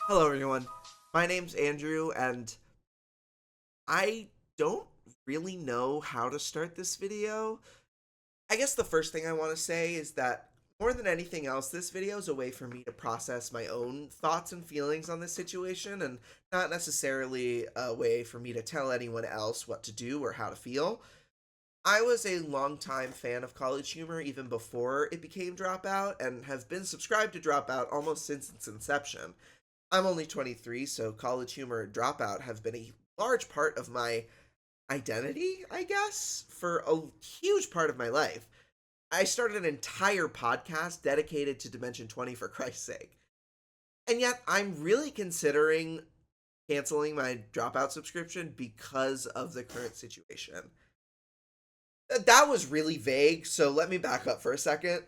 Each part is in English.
Hello, everyone. My name's Andrew, and I don't really know how to start this video. I guess the first thing I want to say is that more than anything else, this video is a way for me to process my own thoughts and feelings on this situation, and not necessarily a way for me to tell anyone else what to do or how to feel. I was a longtime fan of College Humor even before it became Dropout, and have been subscribed to Dropout almost since its inception. I'm only 23, so College Humor and Dropout have been a large part of my identity, I guess, for a huge part of my life. I started an entire podcast dedicated to Dimension 20 for Christ's sake. And yet, I'm really considering canceling my Dropout subscription because of the current situation. That was really vague, so let me back up for a second.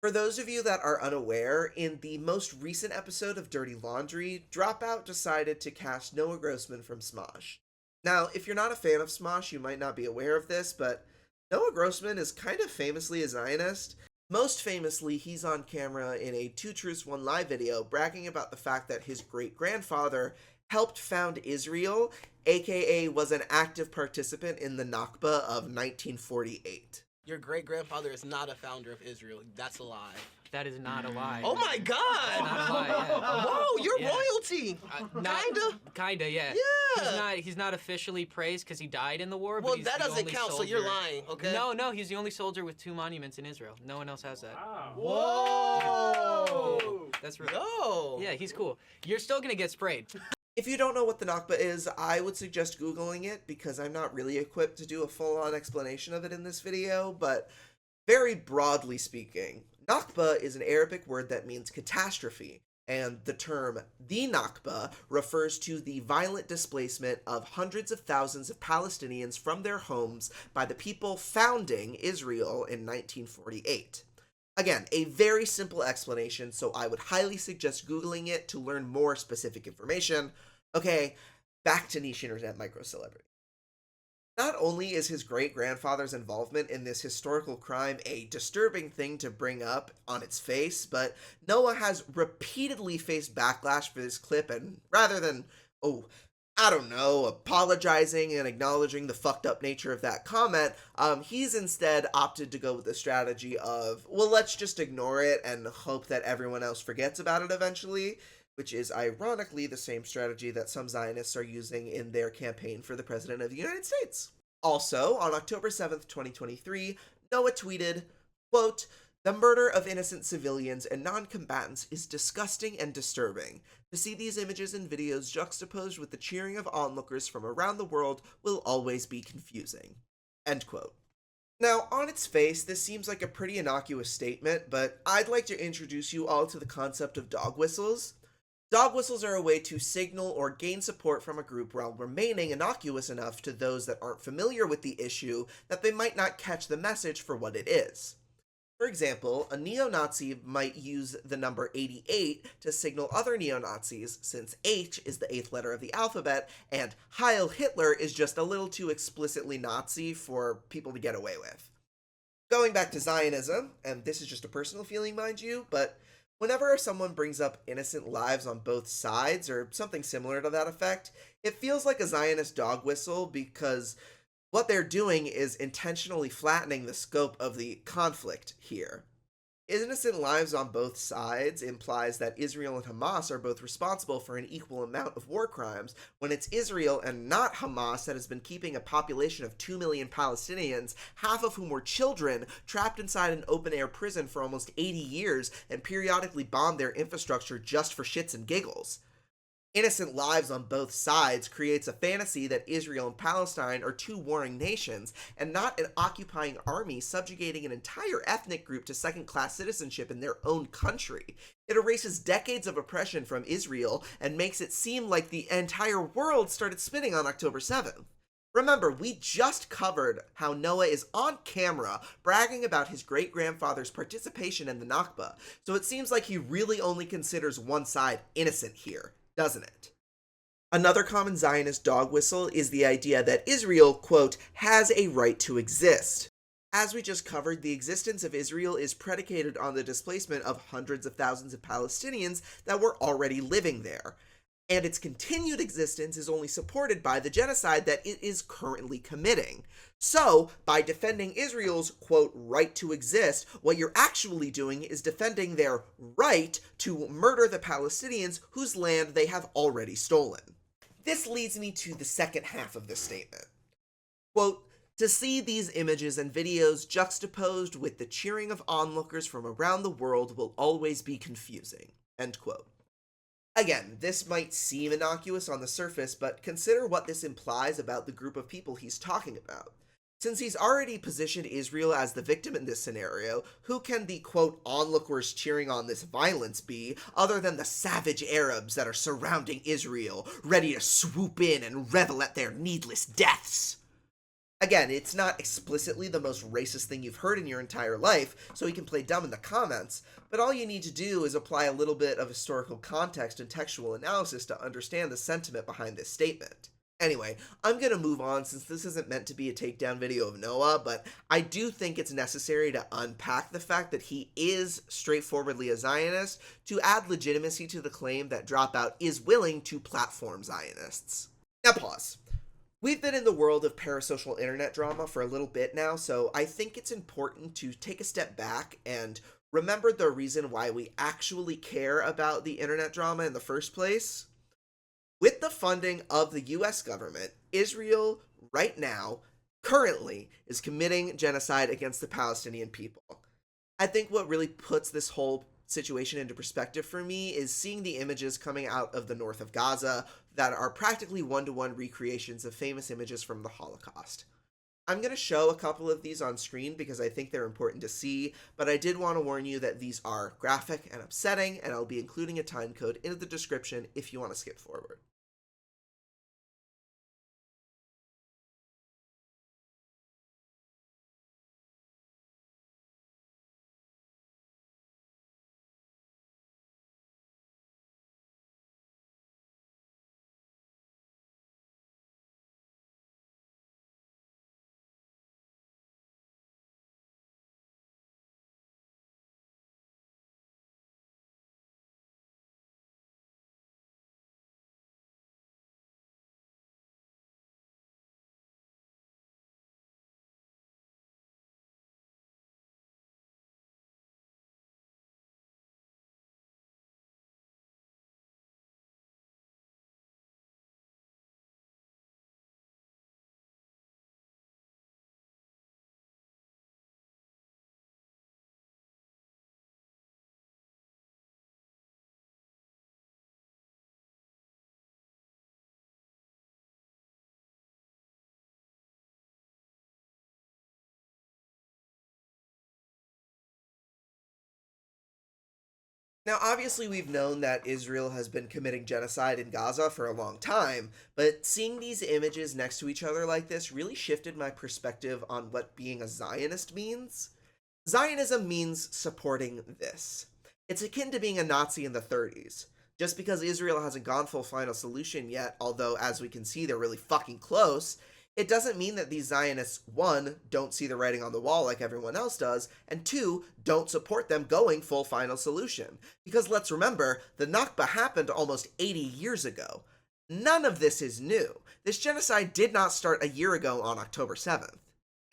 For those of you that are unaware, in the most recent episode of Dirty Laundry, Dropout decided to cast Noah Grossman from Smosh. Now, if you're not a fan of Smosh, you might not be aware of this, but Noah Grossman is kind of famously a Zionist. Most famously, he's on camera in a Two Truths One Lie video bragging about the fact that his great-grandfather helped found Israel, aka was an active participant in the Nakba of 1948. Your great grandfather is not a founder of Israel. That's a lie. That is not a lie. Oh my God! Not a lie, yeah. Whoa, you're Yeah. royalty. Kinda, yeah. Yeah. He's not officially praised because he died in the war. Well, but he's that the doesn't only count. So soldier. you're lying. Okay. No, he's the only soldier with 2 monuments in Israel. No one else has that. Whoa. That's right. Yo. Yeah, he's cool. You're still gonna get sprayed. If you don't know what the Nakba is, I would suggest Googling it because I'm not really equipped to do a full-on explanation of it in this video, but very broadly speaking, Nakba is an Arabic word that means catastrophe, and the term the Nakba refers to the violent displacement of hundreds of thousands of Palestinians from their homes by the people founding Israel in 1948. Again, a very simple explanation, so I would highly suggest Googling it to learn more specific information. Okay, back to niche internet micro-celebrity. Not only is his great-grandfather's involvement in this historical crime a disturbing thing to bring up on its face, but Noah has repeatedly faced backlash for this clip, and rather than, apologizing and acknowledging the fucked up nature of that comment, he's instead opted to go with the strategy of, well, let's just ignore it and hope that everyone else forgets about it eventually, which is ironically the same strategy that some Zionists are using in their campaign for the President of the United States. Also, on October 7th, 2023, Noah tweeted, quote, "The murder of innocent civilians and non-combatants is disgusting and disturbing. To see these images and videos juxtaposed with the cheering of onlookers from around the world will always be confusing." End quote. Now, on its face, this seems like a pretty innocuous statement, but I'd like to introduce you all to the concept of dog whistles. Dog whistles are a way to signal or gain support from a group while remaining innocuous enough to those that aren't familiar with the issue that they might not catch the message for what it is. For example, a neo-Nazi might use the number 88 to signal other neo-Nazis, since H is the 8th letter of the alphabet, and Heil Hitler is just a little too explicitly Nazi for people to get away with. Going back to Zionism, and this is just a personal feeling, mind you, but whenever someone brings up innocent lives on both sides, or something similar to that effect, it feels like a Zionist dog whistle because what they're doing is intentionally flattening the scope of the conflict here. Innocent lives on both sides implies that Israel and Hamas are both responsible for an equal amount of war crimes, when it's Israel and not Hamas that has been keeping a population of 2 million Palestinians, half of whom were children, trapped inside an open-air prison for almost 80 years and periodically bombed their infrastructure just for shits and giggles. Innocent lives on both sides creates a fantasy that Israel and Palestine are two warring nations, and not an occupying army subjugating an entire ethnic group to second-class citizenship in their own country. It erases decades of oppression from Israel and makes it seem like the entire world started spinning on October 7th. Remember, we just covered how Noah is on camera bragging about his great-grandfather's participation in the Nakba, so it seems like he really only considers one side innocent here, doesn't it? Another common Zionist dog whistle is the idea that Israel, quote, has a right to exist. As we just covered, the existence of Israel is predicated on the displacement of hundreds of thousands of Palestinians that were already living there. And its continued existence is only supported by the genocide that it is currently committing. So, by defending Israel's, quote, right to exist, what you're actually doing is defending their right to murder the Palestinians whose land they have already stolen. This leads me to the second half of this statement. Quote, to see these images and videos juxtaposed with the cheering of onlookers from around the world will always be confusing. End quote. Again, this might seem innocuous on the surface, but consider what this implies about the group of people he's talking about. Since he's already positioned Israel as the victim in this scenario, who can the, quote, onlookers cheering on this violence be, other than the savage Arabs that are surrounding Israel, ready to swoop in and revel at their needless deaths? Again, it's not explicitly the most racist thing you've heard in your entire life, so he can play dumb in the comments, but all you need to do is apply a little bit of historical context and textual analysis to understand the sentiment behind this statement. Anyway, I'm gonna move on since this isn't meant to be a takedown video of Noah, but I do think it's necessary to unpack the fact that he is straightforwardly a Zionist to add legitimacy to the claim that Dropout is willing to platform Zionists. Now pause. We've been in the world of parasocial internet drama for a little bit now, so I think it's important to take a step back and remember the reason why we actually care about the internet drama in the first place. With the funding of the US government, Israel, right now, currently, is committing genocide against the Palestinian people. I think what really puts this whole situation into perspective for me is seeing the images coming out of the north of Gaza that are practically one-to-one recreations of famous images from the Holocaust. I'm going to show a couple of these on screen because I think they're important to see, but I did want to warn you that these are graphic and upsetting, and I'll be including a time code in the description if you want to skip forward. Now, obviously, we've known that Israel has been committing genocide in Gaza for a long time, but seeing these images next to each other like this really shifted my perspective on what being a Zionist means. Zionism means supporting this. It's akin to being a Nazi in the 30s. Just because Israel hasn't gone full final solution yet, although as we can see they're really fucking close, it doesn't mean that these Zionists, one, don't see the writing on the wall like everyone else does, and two, don't support them going full final solution. Because let's remember, the Nakba happened almost 80 years ago. None of this is new. This genocide did not start a year ago on October 7th.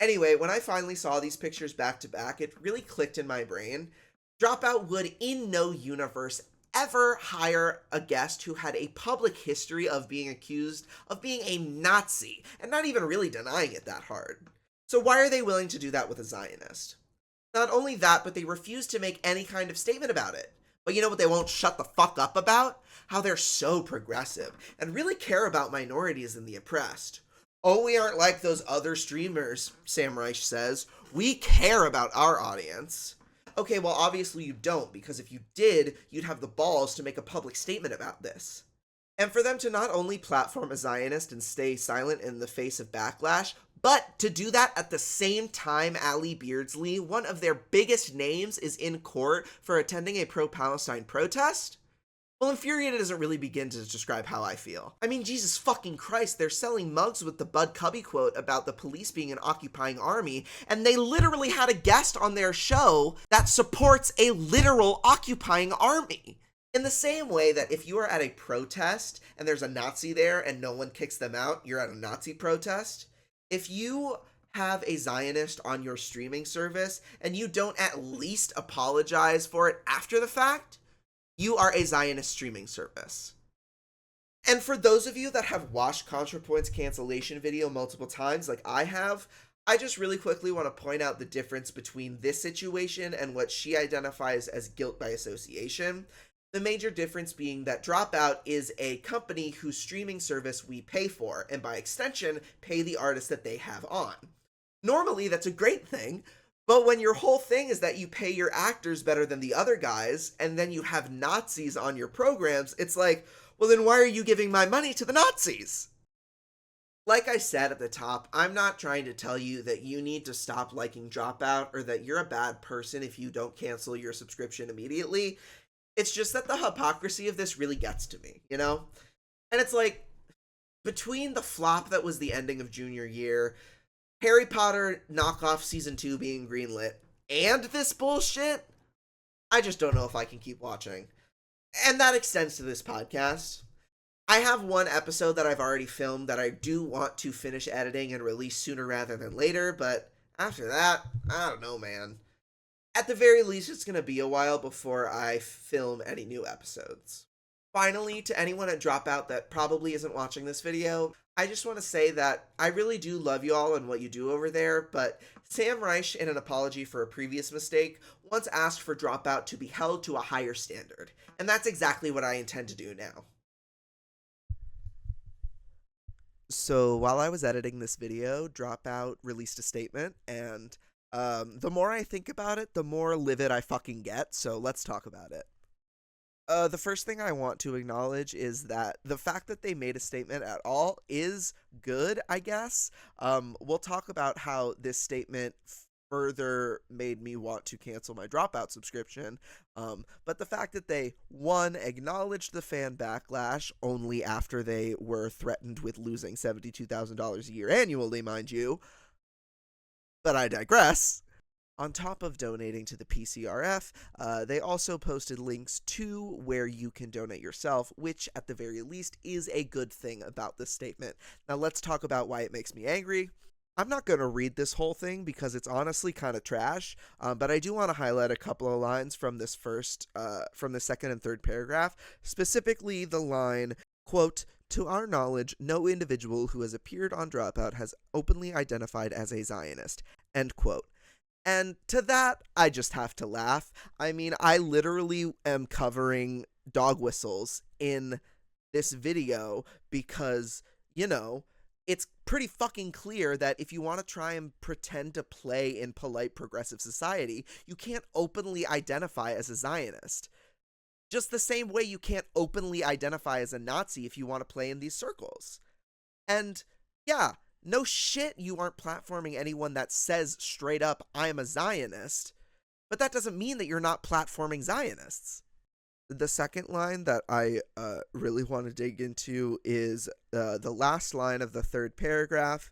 Anyway, when I finally saw these pictures back to back, it really clicked in my brain. Dropout would, in no universe, ever hire a guest who had a public history of being accused of being a Nazi, and not even really denying it that hard. So why are they willing to do that with a Zionist? Not only that, but they refuse to make any kind of statement about it. But you know what they won't shut the fuck up about? How they're so progressive, and really care about minorities and the oppressed. Oh, we aren't like those other streamers, Sam Reich says. We care about our audience. Okay, well, obviously you don't, because if you did, you'd have the balls to make a public statement about this. And for them to not only platform a Zionist and stay silent in the face of backlash, but to do that at the same time Ali Beardsley, one of their biggest names, is in court for attending a pro-Palestine protest? Well, infuriated doesn't really begin to describe how I feel. I mean, Jesus fucking Christ, they're selling mugs with the Bud Cubby quote about the police being an occupying army, and they literally had a guest on their show that supports a literal occupying army. In the same way that if you are at a protest and there's a Nazi there and no one kicks them out, you're at a Nazi protest. If you have a Zionist on your streaming service and you don't at least apologize for it after the fact, you are a Zionist streaming service. And for those of you that have watched ContraPoint's cancellation video multiple times, like I have, I just really quickly want to point out the difference between this situation and what she identifies as guilt by association. The major difference being that Dropout is a company whose streaming service we pay for, and by extension, pay the artists that they have on. Normally, that's a great thing. But when your whole thing is that you pay your actors better than the other guys, and then you have Nazis on your programs, it's like, well, then why are you giving my money to the Nazis? Like I said at the top, I'm not trying to tell you that you need to stop liking Dropout or that you're a bad person if you don't cancel your subscription immediately. It's just that the hypocrisy of this really gets to me, you know? And it's like, between the flop that was the ending of junior year, Harry Potter knockoff season 2 being greenlit, and this bullshit, I just don't know if I can keep watching. And that extends to this podcast. I have one episode that I've already filmed that I do want to finish editing and release sooner rather than later, but after that, I don't know, man. At the very least, it's going to be a while before I film any new episodes. Finally, to anyone at Dropout that probably isn't watching this video, I just want to say that I really do love you all and what you do over there, but Sam Reich, in an apology for a previous mistake, once asked for Dropout to be held to a higher standard, and that's exactly what I intend to do now. So while I was editing this video, Dropout released a statement, and the more I think about it, the more livid I fucking get, so let's talk about it. The first thing I want to acknowledge is that the fact that they made a statement at all is good, I guess. We'll talk about how this statement further made me want to cancel my Dropout subscription. But the fact that they, one, acknowledged the fan backlash only after they were threatened with losing $72,000 a year annually, mind you. But I digress. On top of donating to the PCRF, they also posted links to where you can donate yourself, which at the very least is a good thing about this statement. Now let's talk about why it makes me angry. I'm not going to read this whole thing because it's honestly kind of trash, but I do want to highlight a couple of lines from this from the second and third paragraph, specifically the line, quote, "To our knowledge, no individual who has appeared on Dropout has openly identified as a Zionist," end quote. And to that, I just have to laugh. I mean, I literally am covering dog whistles in this video because, you know, it's pretty fucking clear that if you want to try and pretend to play in polite progressive society, you can't openly identify as a Zionist. Just the same way you can't openly identify as a Nazi if you want to play in these circles. And yeah, no shit you aren't platforming anyone that says straight up, I'm a Zionist, but that doesn't mean that you're not platforming Zionists. The second line that I really want to dig into is the last line of the third paragraph.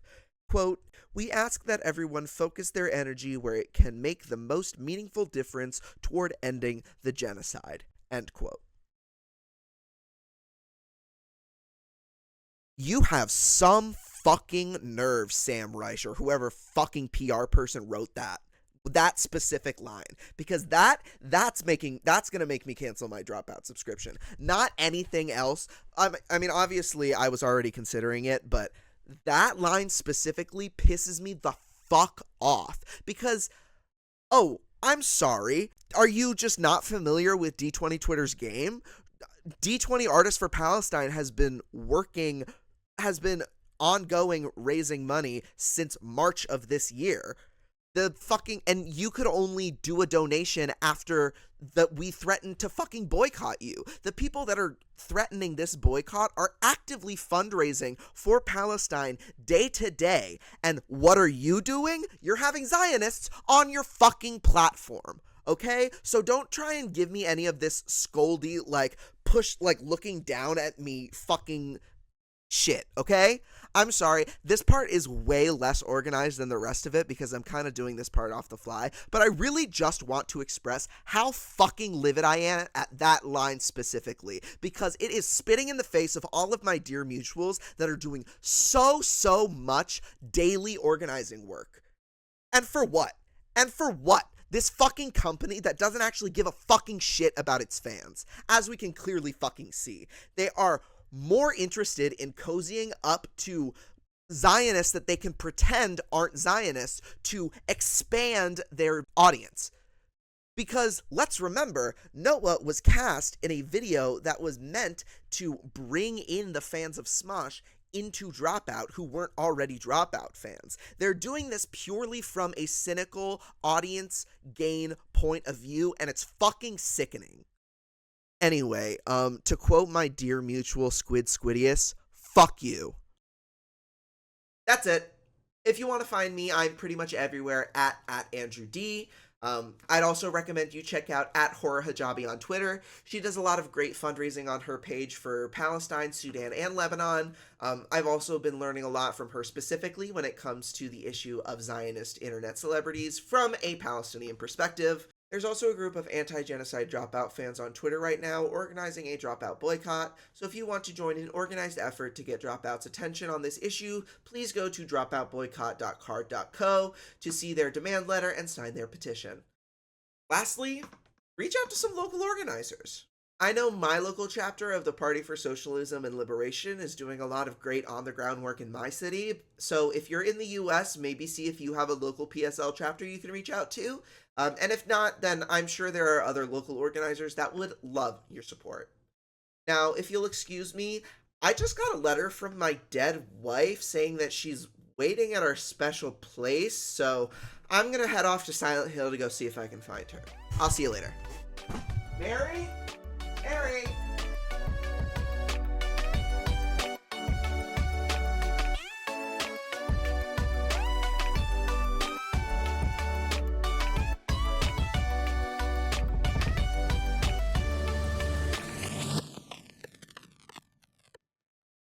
Quote, "We ask that everyone focus their energy where it can make the most meaningful difference toward ending the genocide," end quote. You have some fucking nerve, Sam Reich, or whoever fucking PR person wrote that specific line, because that's gonna make me cancel my Dropout subscription, not anything else. I mean, obviously I was already considering it, but that line specifically pisses me the fuck off, because, oh, I'm sorry, are you just not familiar with D20 Twitter's game? D20 Artists for Palestine has been ongoing raising money since March of this year. And you could only do a donation after that we threatened to fucking boycott you. The people that are threatening this boycott are actively fundraising for Palestine day to day. And what are you doing? You're having Zionists on your fucking platform. okay? So don't try and give me any of this scoldy, like, push, like, looking down at me fucking shit, okay? I'm sorry, this part is way less organized than the rest of it because I'm kind of doing this part off the fly, but I really just want to express how fucking livid I am at that line specifically, because it is spitting in the face of all of my dear mutuals that are doing so much daily organizing work. And for what? And for what? This fucking company that doesn't actually give a fucking shit about its fans, as we can clearly fucking see. They are more interested in cozying up to Zionists that they can pretend aren't Zionists to expand their audience. Because let's remember, Noah was cast in a video that was meant to bring in the fans of Smosh into Dropout who weren't already Dropout fans. They're doing this purely from a cynical audience gain point of view, and it's fucking sickening. Anyway, to quote my dear mutual Squidius, fuck you. That's it. If you want to find me, I'm pretty much everywhere at Andrew D. I'd also recommend you check out at Horror Hijabi on Twitter. She does a lot of great fundraising on her page for Palestine, Sudan, and Lebanon. I've also been learning a lot from her specifically when it comes to the issue of Zionist internet celebrities from a Palestinian perspective. There's also a group of anti-genocide Dropout fans on Twitter right now organizing a Dropout boycott, so if you want to join an organized effort to get Dropout's attention on this issue, please go to dropoutboycott.card.co to see their demand letter and sign their petition. Lastly, reach out to some local organizers. I know my local chapter of the Party for Socialism and Liberation is doing a lot of great on-the-ground work in my city, so if you're in the US, maybe see if you have a local PSL chapter you can reach out to. And if not, then I'm sure there are other local organizers that would love your support. Now, if you'll excuse me, I just got a letter from my dead wife saying that she's waiting at our special place, so I'm gonna head off to Silent Hill to go see if I can find her. I'll see you later. Mary?